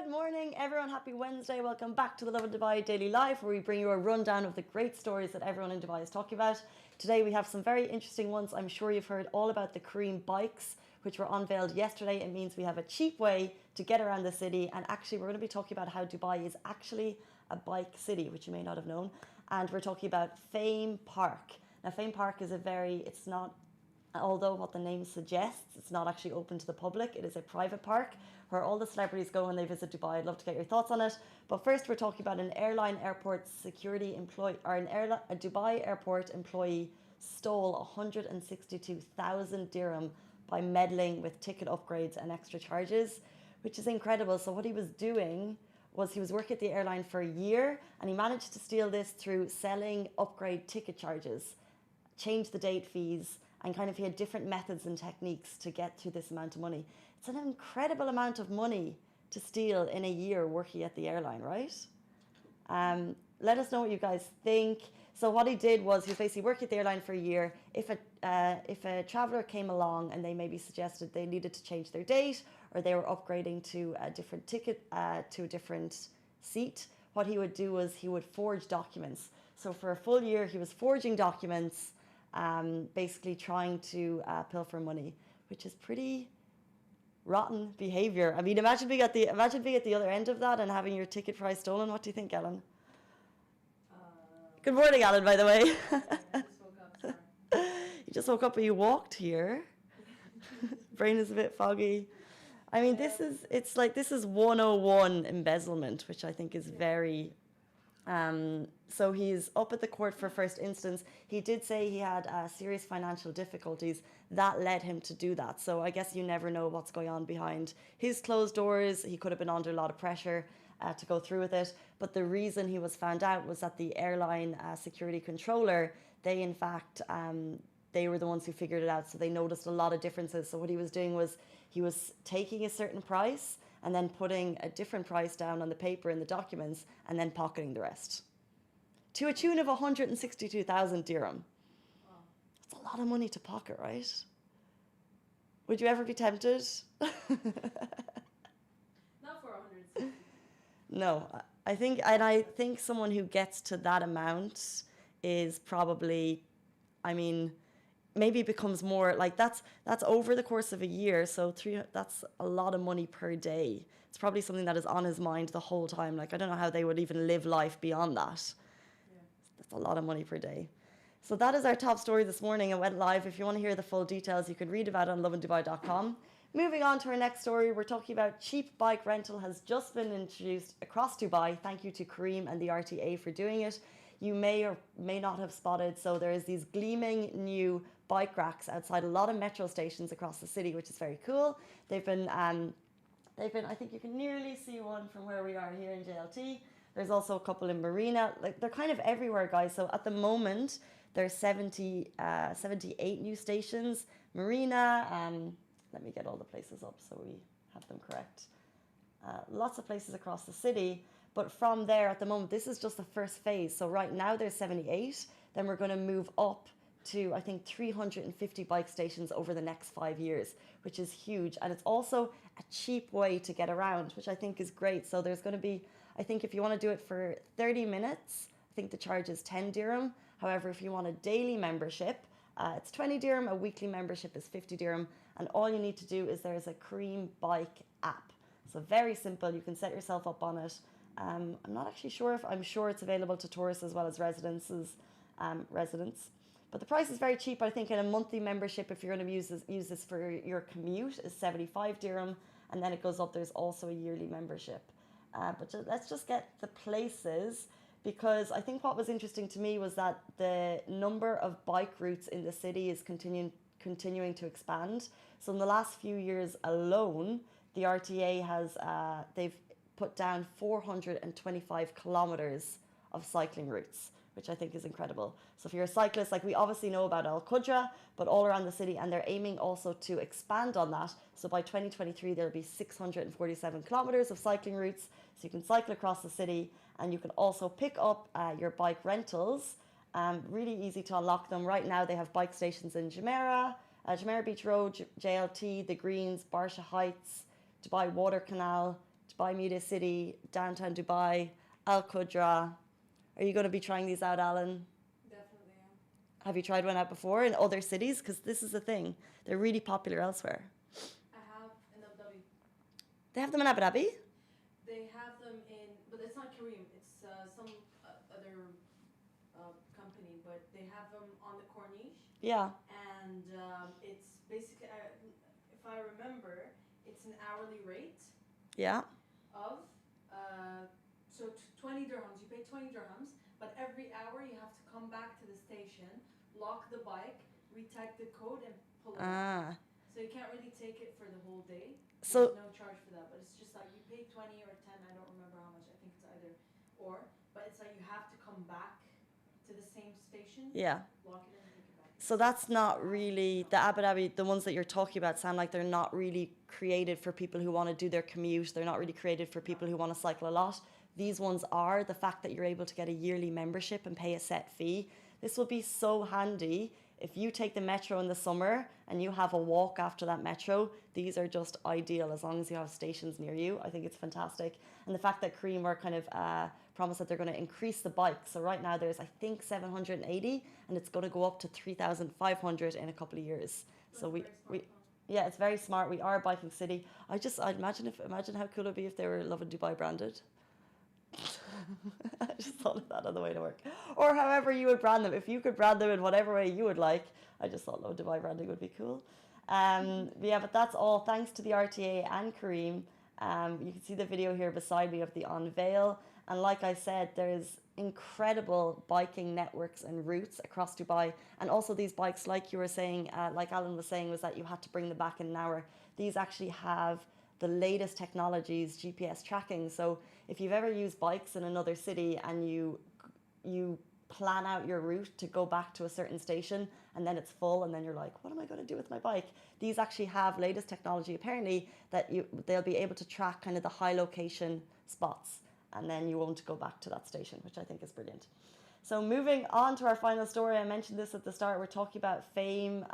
Good morning, everyone. Happy Wednesday. Welcome back to the Love in Dubai Daily Live, where we bring you a rundown of the great stories that everyone in Dubai is talking about. Today, we have some very interesting ones. I'm sure you've heard all about the Careem bikes, which were unveiled yesterday. It means we have a cheap way to get around the city. And actually, we're going to be talking about how Dubai is actually a bike city, which you may not have known. And we're talking about Fame Park. Now, Fame Park is it's not, although what the name suggests, it's not actually open to the public. It is a private park where all the celebrities go when they visit Dubai. I'd love to get your thoughts on it. But first, we're talking about an airport security employee, or a Dubai airport employee stole 162,000 dirham by meddling with ticket upgrades and extra charges, which is incredible. So what he was doing was he was working at the airline for a year, and he managed to steal this through selling upgrade ticket charges, change the date fees, and he had different methods and techniques to get to this amount of money. It's an incredible amount of money to steal in a year working at the airline, right? Let us know what you guys think. So what he did was he basically worked at the airline for a year. If a traveler came along and they maybe suggested they needed to change their date, or they were upgrading to a different ticket, to a different seat, what he would do was he would forge documents. So for a full year, he was forging documents, basically trying to pilfer money, which is pretty rotten behavior. I mean, imagine being at the other end of that and having your ticket price stolen. What do you think, Ellen? Good morning, Alan, by the way. I just woke up, sorry. You just woke up and you walked here. Brain is a bit foggy. I mean, this is 101 embezzlement, which I think is very... So he's up at the court for first instance. He did say he had serious financial difficulties that led him to do that. So I guess you never know what's going on behind his closed doors. He could have been under a lot of pressure to go through with it. But the reason he was found out was that the airline security controller, they in fact, they were the ones who figured it out. So they noticed a lot of differences. So what he was doing was he was taking a certain price and then putting a different price down on the paper in the documents and then pocketing the rest. To a tune of 162,000 dirham. Wow. That's a lot of money to pocket, right? Would you ever be tempted? Not for 160. No, I think someone who gets to that amount is probably, I mean, maybe becomes more like that's over the course of a year. So that's a lot of money per day. It's probably something that is on his mind the whole time. Like, I don't know how they would even live life beyond that. Yeah. That's a lot of money per day. So that is our top story this morning. It went live. If you want to hear the full details, you can read about it on loveindubai.com. Moving on to our next story, we're talking about cheap bike rental has just been introduced across Dubai. Thank you to Careem and the RTA for doing it. You may or may not have spotted, so there's these gleaming new bike racks outside a lot of metro stations across the city, which is very cool. They've been, I think you can nearly see one from where we are here in JLT. There's also a couple in Marina. Like, they're kind of everywhere, guys. So at the moment, there's 78 new stations. Marina, let me get all the places up so we have them correct. Lots of places across the city. But from there, at the moment, this is just the first phase. So right now there's 78. Then we're going to move up to, I think, 350 bike stations over the next 5 years, which is huge. And it's also a cheap way to get around, which I think is great. So there's going to be, I think if you want to do it for 30 minutes, I think the charge is 10 dirham. However, if you want a daily membership, it's 20 dirham. A weekly membership is 50 dirham. And all you need to do is there's a Careem bike app. So very simple. You can set yourself up on it. I'm not actually sure I'm sure it's available to tourists as well as residents. But the price is very cheap. I think in a monthly membership, if you're going to use this for your commute, is 75 dirham, and then it goes up. There's also a yearly membership. Let's just get the places, because I think what was interesting to me was that the number of bike routes in the city is continuing to expand. So in the last few years alone, the RTA has they've put down 425 kilometers of cycling routes, which I think is incredible. So if you're a cyclist, like we obviously know about Al Qudra, but all around the city, and they're aiming also to expand on that. So by 2023, there'll be 647 kilometers of cycling routes. So you can cycle across the city, and you can also pick up your bike rentals. Really easy to unlock them. Right now, they have bike stations in Jumeirah Beach Road, JLT, The Greens, Barsha Heights, Dubai Water Canal, Dubai Media City, downtown Dubai, Al Qudra. Are you going to be trying these out, Alan? Definitely, yeah. Have you tried one out before in other cities? Because this is the thing. They're really popular elsewhere. I have in Abu Dhabi. They have them in Abu Dhabi? They have them in, but it's not Kareem. It's some other company, but they have them on the Corniche. Yeah. And it's basically, if I remember, it's an hourly rate Yeah. of so 20 dirhams. You pay 20 dirhams, but every hour you have to come back to the station, lock the bike, retype the code, and pull it out. Ah. So you can't really take it for the whole day. So There's no charge for that, but it's just like you pay 20 or 10. I don't remember how much. I think it's either or, but it's like you have to come back to the same station, yeah. lock it in, and take it back. So that's not really the Abu Dhabi. The ones that you're talking about sound like they're not really created for people who want to do their commute. They're not really created for people who want to cycle a lot. These ones are. The fact that you're able to get a yearly membership and pay a set fee. This will be so handy if you take the metro in the summer and you have a walk after that metro. These are just ideal as long as you have stations near you. I think it's fantastic. And the fact that Cream are kind of promised that they're going to increase the bikes. So right now there's, I think, 780 and it's going to go up to 3,500 in a couple of years. So we yeah, it's very smart. We are a biking city. I'd imagine how cool it'd be if they were Lovin Dubai branded. I just thought of that on the way to work. Or however you would brand them. If you could brand them in whatever way you would like, I just thought Lovin Dubai branding would be cool. But that's all. Thanks to the RTA and Kareem. You can see the video here beside me of the unveil. And like I said, there's incredible biking networks and routes across Dubai. And also these bikes, like you were saying, like Alan was saying, was that you had to bring them back in an hour. These actually have the latest technologies, GPS tracking. So if you've ever used bikes in another city and you plan out your route to go back to a certain station and then it's full and then you're like, what am I going to do with my bike? These actually have latest technology apparently that they'll be able to track kind of the high location spots and then you won't go back to that station, which I think is brilliant. So moving on to our final story, I mentioned this at the start, we're talking about Fame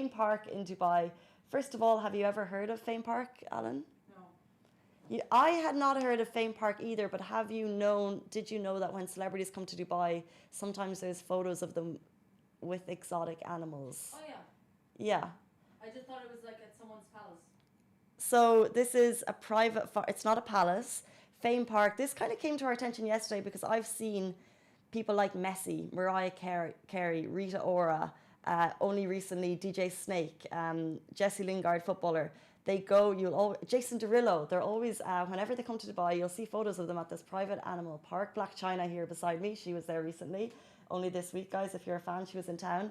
Park in Dubai. First of all, have you ever heard of Fame Park, Alan? No. I had not heard of Fame Park either, but did you know that when celebrities come to Dubai, sometimes there's photos of them with exotic animals? Oh yeah. Yeah. I just thought it was like at someone's palace. So this is a private, it's not a palace. Fame Park, this kind of came to our attention yesterday because I've seen people like Messi, Mariah Carey, Rita Ora, only recently DJ Snake, Jesse Lingard, footballer. They go, Jason Derulo, they're always, whenever they come to Dubai, you'll see photos of them at this private animal park. Black China here beside me, she was there recently, only this week, guys, if you're a fan, she was in town.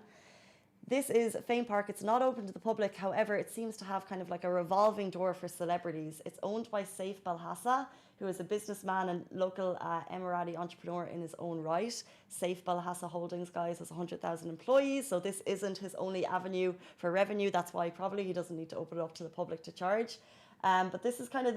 This is Fame Park. It's not open to the public. However, it seems to have kind of like a revolving door for celebrities. It's owned by Saif Belhassa, who is a businessman and local Emirati entrepreneur in his own right. Saif Belhassa Holdings, guys, has 100,000 employees. So this isn't his only avenue for revenue. That's why probably he doesn't need to open it up to the public to charge. But this is kind of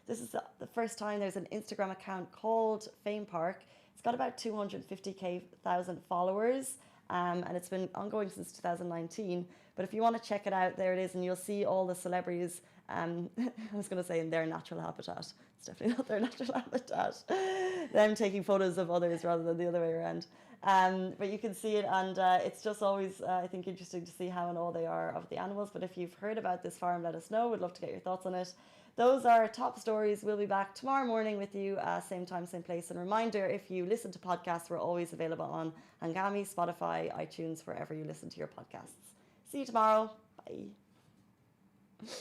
this is the first time there's an Instagram account called Fame Park. It's got about 250,000 followers. And it's been ongoing since 2019. But if you want to check it out, there it is, and you'll see all the celebrities. I was going to say in their natural habitat. It's definitely not their natural habitat. Them taking photos of others rather than the other way around. But you can see it, and it's just always, I think, interesting to see how and all they are of the animals. But if you've heard about this farm, let us know. We'd love to get your thoughts on it. Those are our top stories. We'll be back tomorrow morning with you, same time, same place. And reminder, if you listen to podcasts, we're always available on Hangami, Spotify, iTunes, wherever you listen to your podcasts. See you tomorrow. Bye.